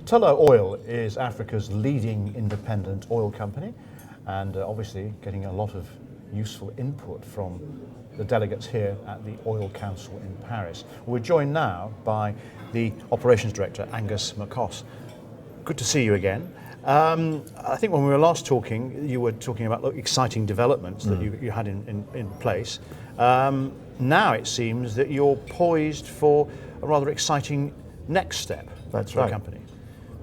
Tullow Oil is Africa's leading independent oil company, and obviously getting a lot of useful input from the delegates here at the Oil Council in Paris. We're joined now by the Operations Director, Angus McCoss. Good to see you again. I think when we were last talking, you were talking about exciting developments that you had in place. Now it seems that you're poised for a rather exciting next step for the company.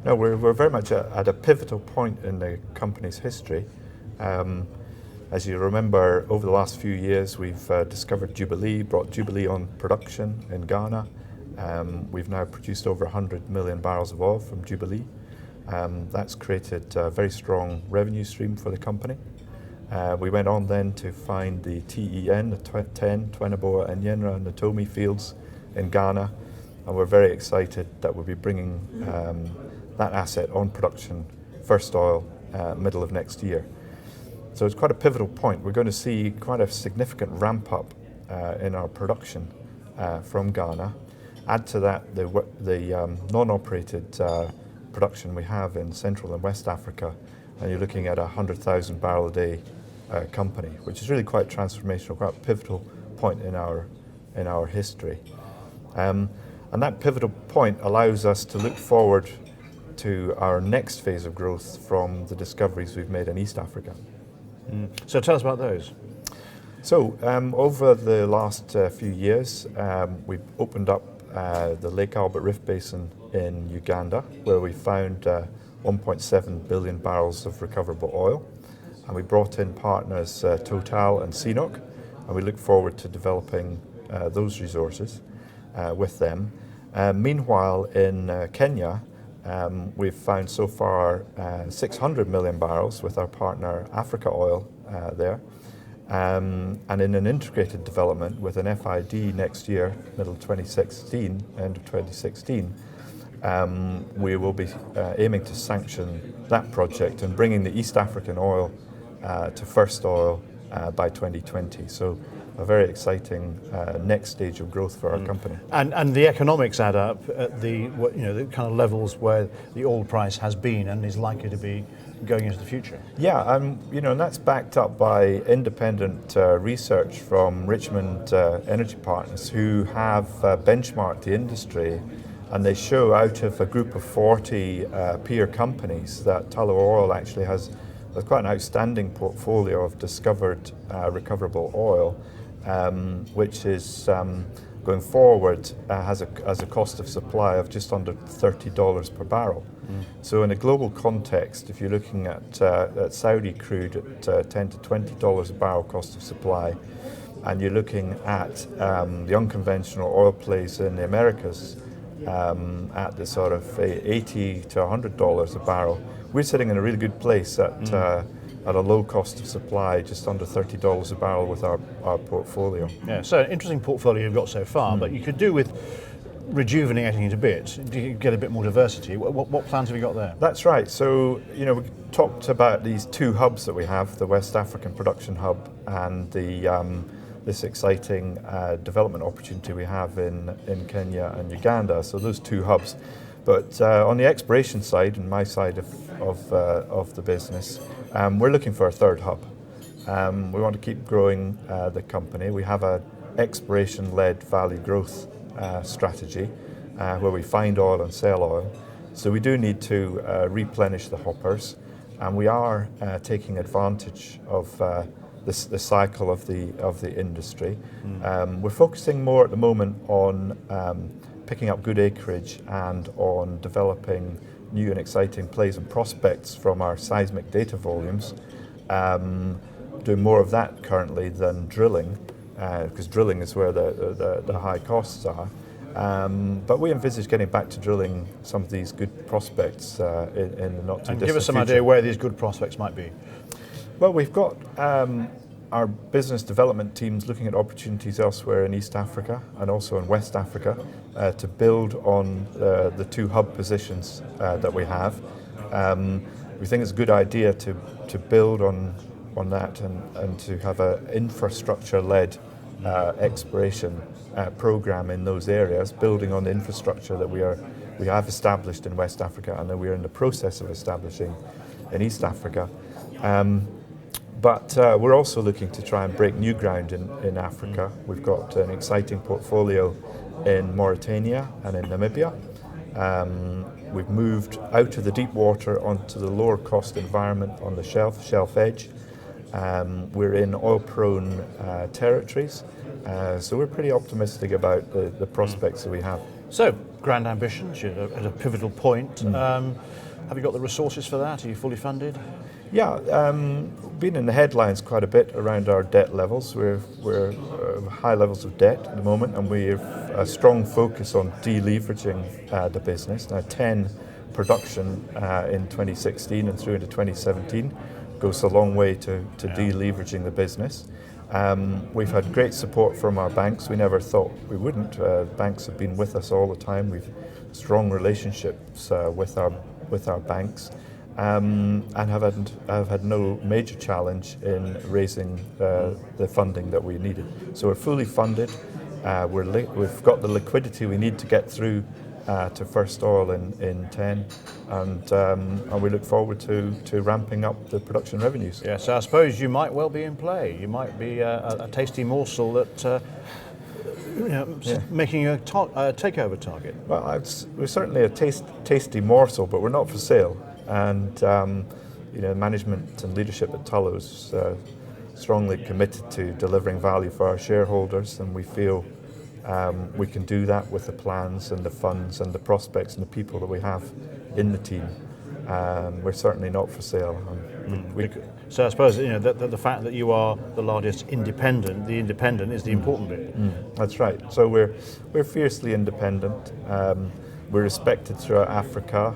No, we're very much at a pivotal point in the company's history. As you remember, over the last few years, we've discovered Jubilee, brought Jubilee on production in Ghana. We've now produced over 100 million barrels of oil from Jubilee. That's created a very strong revenue stream for the company. We went on then to find the TEN, the 10, Tweneboa and Yenra and Natomi fields in Ghana, and we're very excited that we'll be bringing that asset on production, first oil, middle of next year. So it's quite a pivotal point. We're going to see quite a significant ramp up in our production from Ghana. Add to that the non-operated production we have in Central and West Africa, and you're looking at a 100,000 barrel a day company, which is really quite transformational, quite a pivotal point in our history. And that pivotal point allows us to look forward to our next phase of growth from the discoveries we've made in East Africa. So tell us about those. So over the last few years, we've opened up the Lake Albert Rift Basin in Uganda, where we found 1.7 billion barrels of recoverable oil. And we brought in partners Total and CNOOC, and we look forward to developing those resources with them. Meanwhile, in Kenya, we've found so far 600 million barrels with our partner Africa Oil there. And in an integrated development with an FID next year, middle of 2016, end of 2016, we will be aiming to sanction that project and bringing the East African oil to first oil by 2020. So a very exciting next stage of growth for our company. And the economics add up at the kind of levels where the oil price has been and is likely to be going into the future. Yeah, and that's backed up by independent research from Richmond Energy Partners, who have benchmarked the industry, and they show out of a group of 40 peer companies that Tullow Oil actually has quite an outstanding portfolio of discovered recoverable oil, which is going forward has a cost of supply of just under $30 per barrel. So in a global context, if you're looking at Saudi crude at $10 to $20 a barrel cost of supply, and you're looking at the unconventional oil plays in the Americas at the sort of $80 to $100 a barrel, we're sitting in a really good place at a low cost of supply, just under $30 a barrel with our portfolio. Yeah, so an interesting portfolio you've got so far, but you could do with rejuvenating it a bit, get a bit more diversity. What plans have you got there? That's right. So, we talked about these two hubs that we have, the West African Production Hub and this exciting development opportunity we have in Kenya and Uganda. So those two hubs. But on the exploration side, and my side of the business, we're looking for a third hub. We want to keep growing the company. We have an exploration-led value growth strategy where we find oil and sell oil. So we do need to replenish the hoppers, and we are taking advantage of the cycle of the industry. We're focusing more at the moment on picking up good acreage and on developing new and exciting plays and prospects from our seismic data volumes. Doing more of that currently than drilling, because drilling is where the high costs are. But we envisage getting back to drilling some of these good prospects in the not too distant future. And give us some idea where these good prospects might be. Well, we've got our business development teams looking at opportunities elsewhere in East Africa and also in West Africa to build on the two hub positions that we have. We think it's a good idea to build on that and to have an infrastructure-led exploration program in those areas, building on the infrastructure that we are we have established in West Africa, and we're in the process of establishing in East Africa. But we're also looking to try and break new ground in Africa. We've got an exciting portfolio in Mauritania and in Namibia. We've moved out of the deep water onto the lower cost environment on the shelf edge. We're in oil-prone territories, so we're pretty optimistic about the prospects that we have. So, grand ambitions, you're at a pivotal point. Have you got the resources for that? Are you fully funded? Yeah, been in the headlines quite a bit around our debt levels. We're high levels of debt at the moment, and we have a strong focus on deleveraging the business. Now, 10 production in 2016 and through into 2017 goes a long way to deleveraging the business. We've had great support from our banks. We never thought we wouldn't. Banks have been with us all the time. We've strong relationships with our banks. And have had no major challenge in raising the funding that we needed. So we're fully funded. We've got the liquidity we need to get through to first oil in 10, and we look forward to ramping up the production revenues. Yeah, so I suppose you might well be in play. You might be a tasty morsel that making a takeover target. Well, we're certainly a tasty morsel, but we're not for sale. And management and leadership at Tullow is strongly committed to delivering value for our shareholders, and we feel we can do that with the plans and the funds and the prospects and the people that we have in the team. We're certainly not for sale. So I suppose the fact that you are the largest independent, the independent is the important bit. That's right. So we're fiercely independent. We're respected throughout Africa.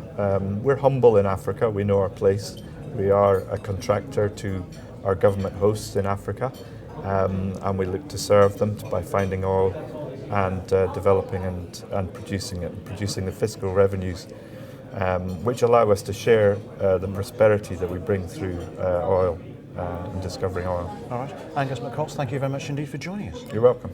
We're humble in Africa. We know our place. We are a contractor to our government hosts in Africa, and we look to serve them by finding oil and developing and producing it, and producing the fiscal revenues, which allow us to share the prosperity that we bring through oil and discovering oil. All right. Angus McCoss, thank you very much indeed for joining us. You're welcome.